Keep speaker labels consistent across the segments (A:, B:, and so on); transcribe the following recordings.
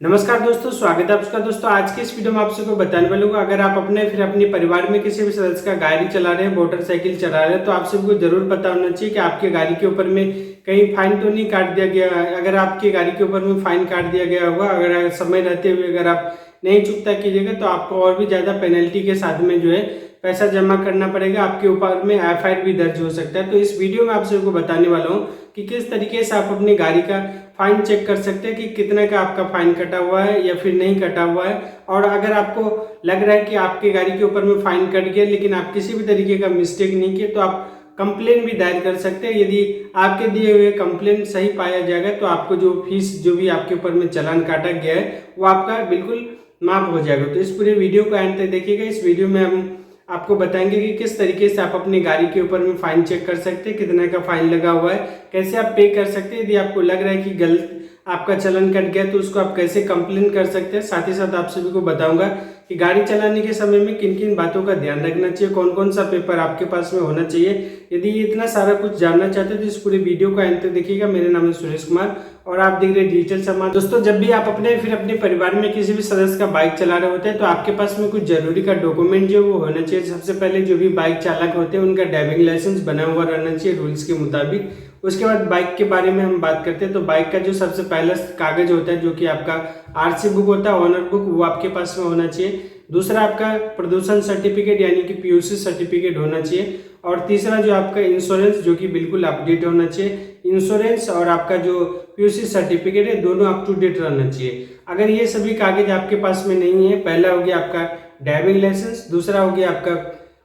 A: नमस्कार दोस्तों, स्वागत है आपका। दोस्तों आज की इस वीडियो में आपसे को बताने वाला हूँ, अगर आप अपने परिवार में किसी भी सदस्य का गाड़ी चला रहे हैं, मोटरसाइकिल चला रहे हैं, तो आप सबको जरूर पता होना चाहिए कि आपके गाड़ी के ऊपर में कहीं फाइन तो नहीं काट दिया गया है। अगर आपकी गाड़ी के ऊपर में फाइन काट दिया गया होगा, अगर समय रहते हुए अगर आप नहीं चुकता कीजिएगा तो आपको और भी ज़्यादा पेनल्टी के साथ में जो है पैसा जमा करना पड़ेगा, आपके ऊपर में एफआईआर भी दर्ज हो सकता है। तो इस वीडियो में आप सबको बताने वाला हूँ कि किस तरीके से आप अपनी गाड़ी का फाइन चेक कर सकते हैं कि कितने का आपका फाइन कटा हुआ है या फिर नहीं कटा हुआ है। और अगर आपको लग रहा है कि आपके गाड़ी के ऊपर में फाइन कट गया लेकिन आप किसी भी तरीके का मिस्टेक नहीं किए, तो आप कंप्लेन भी दायर कर सकते हैं। यदि आपके दिए हुए कंप्लेन सही पाया जाएगा तो आपको जो फीस जो भी आपके ऊपर में चालान काटा गया है वो आपका बिल्कुल माफ हो जाएगा। तो इस पूरे वीडियो को एंड तक देखिएगा। इस वीडियो में हम आपको बताएंगे कि किस तरीके से आप अपनी गाड़ी के ऊपर में फाइन चेक कर सकते हैं, कितना का फाइन लगा हुआ है, कैसे आप पे कर सकते हैं। यदि आपको लग रहा है कि गलत आपका चालान कट गया तो उसको आप कैसे कंप्लेन कर सकते हैं। साथ ही साथ आप सभी को बताऊंगा कि गाड़ी चलाने के समय में किन किन बातों का ध्यान रखना चाहिए, कौन कौन सा पेपर आपके पास में होना चाहिए। यदि ये इतना सारा कुछ जानना चाहते हैं तो इस पूरी वीडियो को अंत तक देखिएगा। मेरा नाम है सुरेश कुमार और आप देख रहे हैं डिजिटल सामान। दोस्तों जब भी आप अपने परिवार में किसी भी सदस्य का बाइक चला रहे होते हैं तो आपके पास में कुछ जरूरी का डॉक्यूमेंट जो वो होना चाहिए। सबसे पहले जो भी बाइक चालक होते हैं उनका ड्राइविंग लाइसेंस बना हुआ रहना चाहिए रूल्स के मुताबिक। उसके बाद बाइक के बारे में हम बात करते हैं तो बाइक का जो सबसे पहला कागज होता है जो कि आपका आरसी बुक होता है, ओनर बुक, वो आपके पास में होना चाहिए। दूसरा आपका प्रदूषण सर्टिफिकेट यानी कि पीयूसी सर्टिफिकेट होना चाहिए। और तीसरा जो आपका इंश्योरेंस जो कि बिल्कुल अपडेट होना चाहिए। इंश्योरेंस और आपका जो पीयूसी सर्टिफिकेट है दोनों अप टू डेट रहना चाहिए। अगर ये सभी कागज आपके पास में नहीं है, पहला हो गया आपका ड्राइविंग लाइसेंस, दूसरा हो गया आपका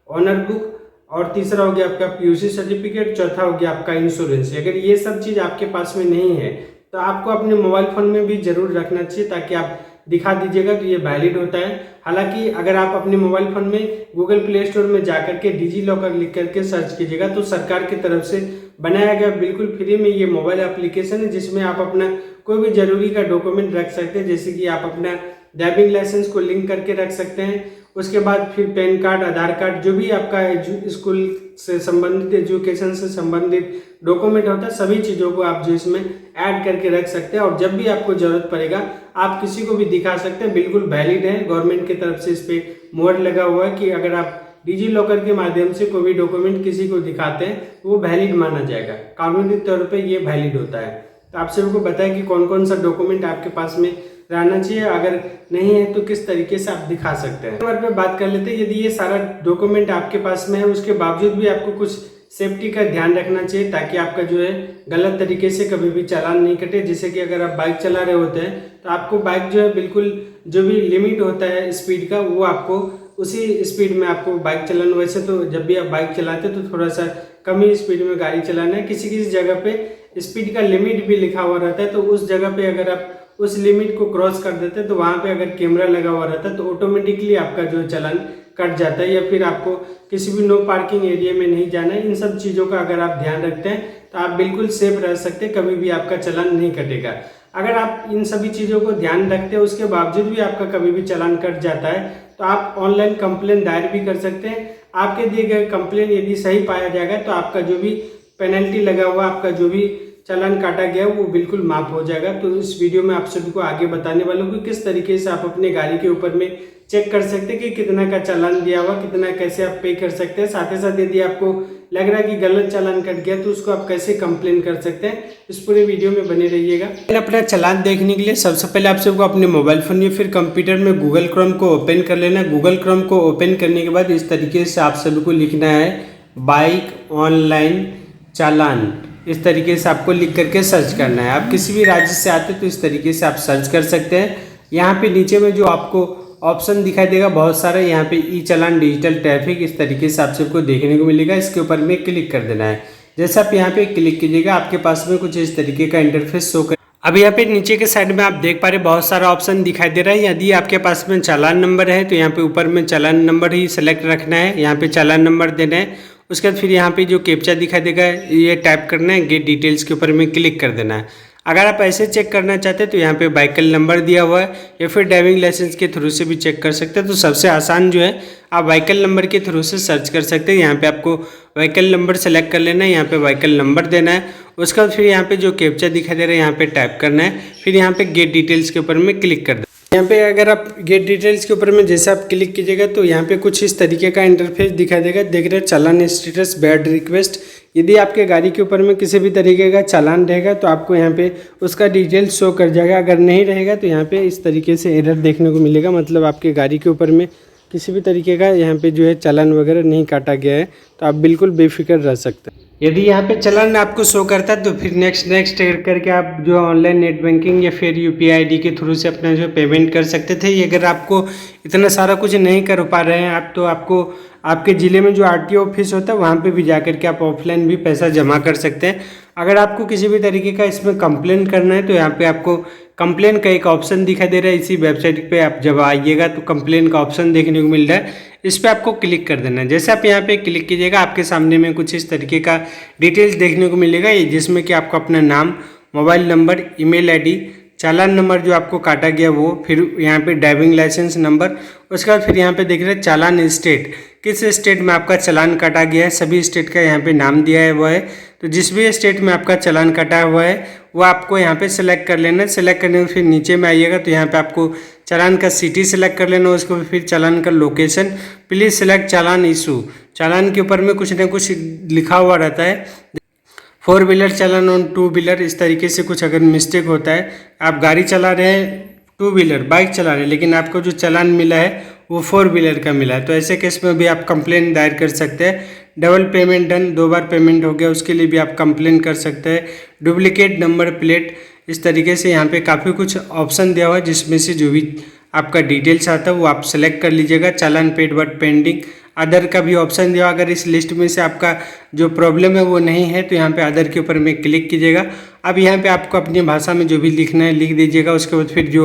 A: ओनर बुक और तीसरा हो गया आपका पीयूसी सर्टिफिकेट, चौथा हो गया आपका इंश्योरेंस। अगर ये सब चीज़ आपके पास में नहीं है तो आपको अपने मोबाइल फ़ोन में भी जरूर रखना चाहिए ताकि आप दिखा दीजिएगा तो ये वैलिड होता है। हालांकि अगर आप अपने मोबाइल फ़ोन में गूगल प्ले स्टोर में जाकर के डिजी लॉकर लिख करके सर्च कीजिएगा तो सरकार की तरफ से बनाया गया बिल्कुल फ्री में ये मोबाइल एप्लीकेशन है जिसमें आप अपना कोई भी ज़रूरी का डॉक्यूमेंट रख सकते हैं। जैसे कि आप अपना ड्राइविंग लाइसेंस को लिंक करके रख सकते हैं, उसके बाद फिर पैन कार्ड, आधार कार्ड, जो भी आपका स्कूल से संबंधित, एजुकेशन से संबंधित डॉक्यूमेंट होता है, सभी चीज़ों को आप जो इसमें ऐड करके रख सकते हैं। और जब भी आपको ज़रूरत पड़ेगा आप किसी को भी दिखा सकते हैं। बिल्कुल वैलिड है, गवर्नमेंट की तरफ से इस पर मोहर लगा हुआ है कि अगर आप डिजी लॉकर के माध्यम से कोई भी डॉक्यूमेंट किसी को दिखाते हैं तो वो वैलिड माना जाएगा, कानूनी तौर पे ये वैलिड होता है। तो आप सभी को बताएं कि कौन कौन सा डॉक्यूमेंट आपके पास में रहना चाहिए, अगर नहीं है तो किस तरीके से आप दिखा सकते हैं। नंबर पे बात कर लेते हैं। यदि ये सारा डॉक्यूमेंट आपके पास में है उसके बावजूद भी आपको कुछ सेफ्टी का ध्यान रखना चाहिए ताकि आपका जो है गलत तरीके से कभी भी चालान नहीं कटे। जैसे कि अगर आप बाइक चला रहे होते हैं तो आपको बाइक जो है बिल्कुल जो भी लिमिट होता है स्पीड का वो आपको उसी स्पीड में आपको बाइक चलाना। वैसे तो जब भी आप बाइक चलाते हैं तो थोड़ा सा कम ही स्पीड में गाड़ी चलाना है। किसी किसी जगह पे स्पीड का लिमिट भी लिखा हुआ रहता है तो उस जगह पे अगर आप उस लिमिट को क्रॉस कर देते हैं तो वहाँ पे अगर कैमरा लगा हुआ रहता है तो ऑटोमेटिकली आपका जो चालान कट जाता है। या फिर आपको किसी भी नो पार्किंग एरिया में नहीं जाना है। इन सब चीज़ों का अगर आप ध्यान रखते हैं तो आप बिल्कुल सेफ रह सकते हैं, कभी भी आपका चालान नहीं कटेगा। अगर आप इन सभी चीज़ों को ध्यान रखते हैं उसके बावजूद भी आपका कभी भी चालान कट जाता है तो आप ऑनलाइन कंप्लेन दायर भी कर सकते हैं। आपके दिए गए कंप्लेन यदि सही पाया जाएगा तो आपका जो भी पेनल्टी लगा हुआ, आपका जो भी चालान काटा गया वो बिल्कुल माफ हो जाएगा। तो इस वीडियो में आप सभी को आगे बताने वाला हूँ कि किस तरीके से आप अपने गाड़ी के ऊपर में चेक कर सकते हैं कि कितना का चालान दिया हुआ, कितना कैसे आप पे कर सकते हैं। साथ ही साथ यदि आपको लग रहा है कि गलत चालान कट गया तो उसको आप कैसे कंप्लेन कर सकते हैं। इस पूरे वीडियो में बने रहिएगा। अपना चालान देखने के लिए सबसे पहले आप सबको अपने मोबाइल फोन या फिर कंप्यूटर में गूगल क्रोम को ओपन कर लेना। गूगल क्रोम को ओपन करने के बाद इस तरीके से आप सभी को लिखना है बाइक ऑनलाइन चालान। इस तरीके से आपको लिख करके सर्च करना है। आप किसी भी राज्य से आते तो इस तरीके से आप सर्च कर सकते हैं। यहाँ पे नीचे में जो आपको ऑप्शन दिखाई देगा बहुत सारा, यहाँ पे ई चालान, डिजिटल ट्रैफिक, इस तरीके से आप सबको देखने को मिलेगा। इसके ऊपर में क्लिक कर देना है। जैसे आप यहाँ पे क्लिक कीजिएगा आपके पास में कुछ इस तरीके का इंटरफेस शो कर। अब यहाँ पे नीचे के साइड में आप देख पा रहे बहुत सारा ऑप्शन दिखाई दे रहा है। यदि आपके पास में चालान नंबर है तो यहाँ पे ऊपर में चालान नंबर ही सेलेक्ट रखना है, यहाँ पे चालान नंबर देना है। उसके बाद फिर यहाँ पे जो कैप्चा दिखाई देगा ये टाइप करना है, गेट डिटेल्स के ऊपर में क्लिक कर देना है। अगर आप ऐसे चेक करना चाहते हैं तो यहाँ पे व्हीकल नंबर दिया हुआ है या फिर ड्राइविंग लाइसेंस के थ्रू से भी चेक कर सकते हैं। तो सबसे आसान जो है आप व्हीकल नंबर के थ्रू से सर्च कर सकते हैं। यहाँ पे आपको व्हीकल नंबर सेलेक्ट कर लेना है, यहाँ पे व्हीकल नंबर देना है। उसके बाद फिर यहाँ पे जो कैप्चा दिखाई दे रहा है यहाँ पे टाइप करना है, फिर यहाँ पे गेट डिटेल्स के ऊपर में क्लिक कर दें। यहाँ पे अगर आप गेट डिटेल्स के ऊपर में जैसे आप क्लिक कीजिएगा तो यहाँ पे कुछ इस तरीके का इंटरफेस दिखाई देगा। देख रहे हैं चालान स्टेटस बैड रिक्वेस्ट। यदि आपके गाड़ी के ऊपर में किसी भी तरीके का चालान रहेगा तो आपको यहाँ पे उसका डिटेल्स शो कर जाएगा। अगर नहीं रहेगा तो यहाँ पे इस तरीके से एरर देखने को मिलेगा, मतलब आपके गाड़ी के ऊपर में किसी भी तरीके का यहाँ पे जो है चालान वगैरह नहीं काटा गया है, तो आप बिल्कुल बेफिक्र रह सकते हैं। यदि यहाँ पे चालान आपको शो करता है तो फिर नेक्स्ट करके आप जो ऑनलाइन नेट बैंकिंग या फिर UPI ID के थ्रू से अपना जो पेमेंट कर सकते थे। ये अगर आपको इतना सारा कुछ नहीं कर पा रहे हैं आप, तो आपको आपके ज़िले में जो RTO ऑफिस होता है वहाँ पे भी जा कर के आप ऑफलाइन भी पैसा जमा कर सकते हैं। अगर आपको किसी भी तरीके का इसमें कंप्लेन करना है तो यहाँ पे आपको कंप्लेन का एक ऑप्शन दिखाई दे रहा है। इसी वेबसाइट पे आप जब आइएगा तो कंप्लेन का ऑप्शन देखने को मिल रहा है, इस पर आपको क्लिक कर देना है। जैसे आप यहाँ पे क्लिक कीजिएगा आपके सामने में कुछ इस तरीके का डिटेल्स देखने को मिलेगा, जिसमें कि आपको अपना नाम, मोबाइल नंबर, email ID, चालान नंबर जो आपको काटा गया वो, फिर यहाँ पे ड्राइविंग लाइसेंस नंबर, उसके बाद फिर यहाँ पे देख रहे हैं चालान स्टेट, किस स्टेट में आपका चालान काटा गया है, सभी स्टेट का यहाँ पे नाम दिया है हुआ है। तो जिस भी स्टेट में आपका चालान काटा हुआ है वो आपको यहाँ पे सेलेक्ट कर लेना है। सेलेक्ट करने के फिर नीचे में आइएगा तो यहाँ पे आपको चालान का सिटी सेलेक्ट कर लेना, उसके बाद फिर चालान का location, please select challan issue. चालान के ऊपर में कुछ ना कुछ लिखा हुआ रहता है, 4 व्हीलर चालान ऑन 2 व्हीलर, इस तरीके से कुछ अगर मिस्टेक होता है, आप गाड़ी चला रहे हैं 2 व्हीलर बाइक चला रहे हैं लेकिन आपको जो चालान मिला है वो 4 व्हीलर का मिला है, तो ऐसे केस में भी आप कंप्लेन दायर कर सकते हैं। डबल पेमेंट डन, 2 बार पेमेंट हो गया, उसके लिए भी आप कंप्लेन कर सकते हैं। डुप्लीकेट नंबर प्लेट, इस तरीके से यहाँ पे काफ़ी कुछ ऑप्शन दिया हुआ है, जिसमें से जो भी आपका डिटेल्स आता है वो आप सेलेक्ट कर लीजिएगा। चालान पेड बट पेंडिंग, अदर का भी ऑप्शन दिया। अगर इस लिस्ट में से आपका जो प्रॉब्लम है वो नहीं है तो यहाँ पे अदर के ऊपर में क्लिक कीजिएगा। अब यहाँ पे आपको अपनी भाषा में जो भी लिखना है लिख दीजिएगा। उसके बाद फिर जो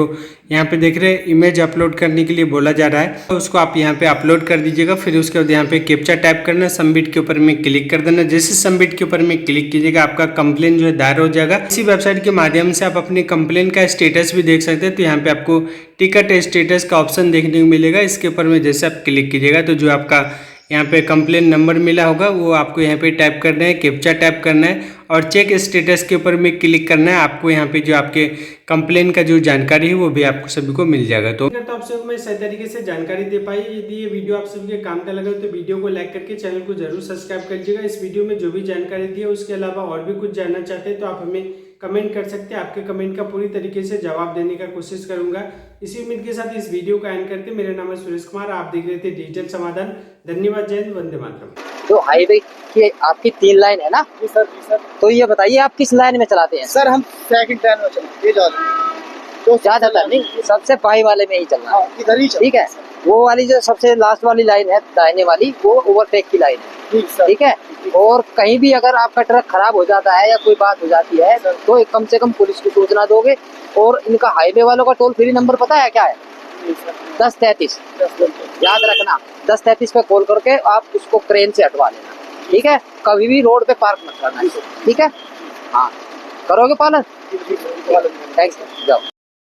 A: यहाँ पे देख रहे हैं इमेज अपलोड करने के लिए बोला जा रहा है, तो उसको आप यहाँ पे अपलोड कर दीजिएगा। फिर उसके बाद यहाँ पे कैप्चा टाइप करना, सबमिट के ऊपर में क्लिक कर देना। जैसे सबमिट के ऊपर में क्लिक कीजिएगा आपका कंप्लेन जो है दायर हो जाएगा। इसी वेबसाइट के माध्यम से आप अपने कंप्लेन का स्टेटस भी देख सकते हैं। तो यहाँ पे आपको टिकट स्टेटस का ऑप्शन देखने को मिलेगा, इसके ऊपर में जैसे आप क्लिक कीजिएगा तो जो आपका यहाँ पे कंप्लेन नंबर मिला होगा वो आपको यहाँ पे टाइप करना है, कैप्चा टाइप करना है और चेक स्टेटस के ऊपर में क्लिक करना है। आपको यहाँ पे जो आपके कंप्लेन का जो जानकारी है वो भी आपको सभी को मिल जाएगा। तो आप सबको मैं सही तरीके से जानकारी दे पाई। यदि ये वीडियो आप सभी के काम का लगा तो वीडियो को लाइक करके चैनल को जरूर सब्सक्राइब कर लीजिएगा। इस वीडियो में जो भी जानकारी दी है उसके अलावा और भी कुछ जानना चाहते हैं तो आप हमें कमेंट कर सकते हैं। आपके कमेंट का पूरी तरीके से जवाब देने का कोशिश करूंगा। इसी उम्मीद के साथ इस वीडियो का एंड करते, मेरा नाम है सुरेश कुमार, आप देख रहे थे डिजिटल समाधान। धन्यवाद, जय हिंद, वंदे मातरम।
B: जो हाईवे की आपकी 3 लाइन है ना? जी सर, जी सर। तो ये बताइए आप किस लाइन में चलाते हैं?
C: सर हम सेकंड लाइन में चलते हैं,
B: तो ज्यादातर नहीं, सबसे बाई वाले में ही चलना है,
C: इधर ही।
B: ठीक है। वो वाली जो सबसे लास्ट वाली लाइन है दाहिने वाली, वो ओवरटेक की लाइन है, ठीक है। और कहीं भी अगर आपका ट्रक खराब हो जाता है या कोई बात हो जाती है तो कम से कम पुलिस को सूचना दोगे। और इनका हाईवे वालों का टोल फ्री नंबर पता है क्या है? 1033। याद रखना, 1033 पे कॉल करके आप उसको क्रेन से हटवा लेना, ठीक है। कभी भी रोड पे पार्क मत करना, ठीक है। हाँ, करोगे पालन? थैंक्स, जाओ।